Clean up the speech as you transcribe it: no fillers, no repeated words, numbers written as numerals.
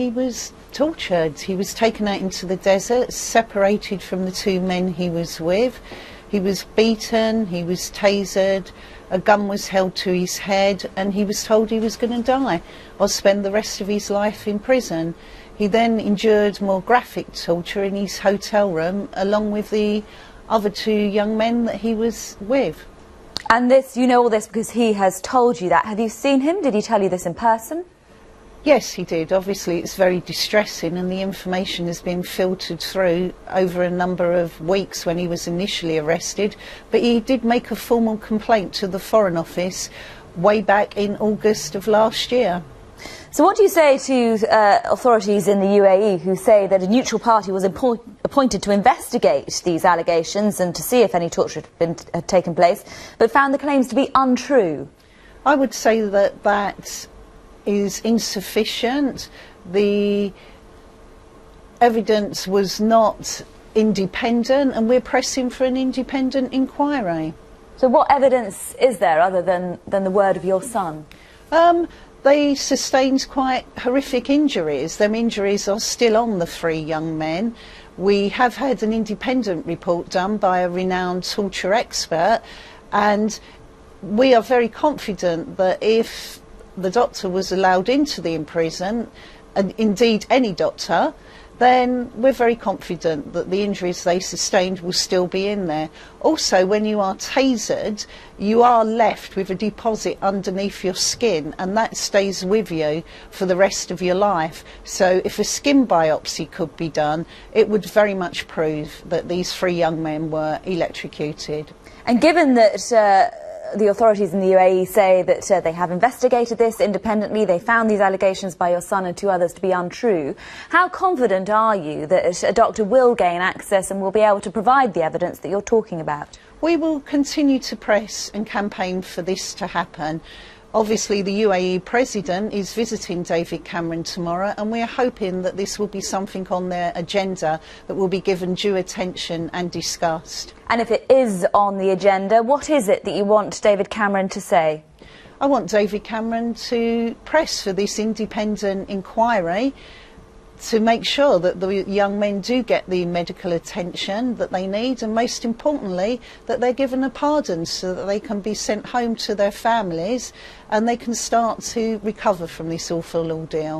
He was tortured. He was taken out into the desert, separated from the two men he was with. He was beaten, he was tasered, a gun was held to his head, and he was told he was going to die or spend the rest of his life in prison. He then endured more graphic torture in his hotel room along with the other two young men that he was with. And this, you know all this because he has told you that. Have you seen him? Did he tell you this in person? Yes, he did. Obviously it's very distressing, and the information has been filtered through over a number of weeks when he was initially arrested, but he did make a formal complaint to the Foreign Office way back in August of last year. So what do you say to authorities in the UAE who say that a neutral party was appointed to investigate these allegations and to see if any torture had taken place, but found the claims to be untrue? I would say that that is insufficient. The evidence was not independent, and we're pressing for an independent inquiry. So what evidence is there other than the word of your son? They sustained quite horrific injuries. Them injuries are still on the three young men. We have had an independent report done by a renowned torture expert, and we are very confident that if the doctor was allowed into the prison, and indeed any doctor, then we're very confident that the injuries they sustained will still be in there. Also, when you are tasered, you are left with a deposit underneath your skin, and that stays with you for the rest of your life. So if a skin biopsy could be done, it would very much prove that these three young men were electrocuted. And given that the authorities in the UAE say that they have investigated this independently, they found these allegations by your son and two others to be untrue, how confident are you that a doctor will gain access and will be able to provide the evidence that you're talking about? We will continue to press and campaign for this to happen. Obviously the UAE President is visiting David Cameron tomorrow, and we are hoping that this will be something on their agenda that will be given due attention and discussed. And if it is on the agenda, what is it that you want David Cameron to say? I want David Cameron to press for this independent inquiry to make sure that the young men do get the medical attention that they need, and most importantly that they're given a pardon so that they can be sent home to their families and they can start to recover from this awful ordeal.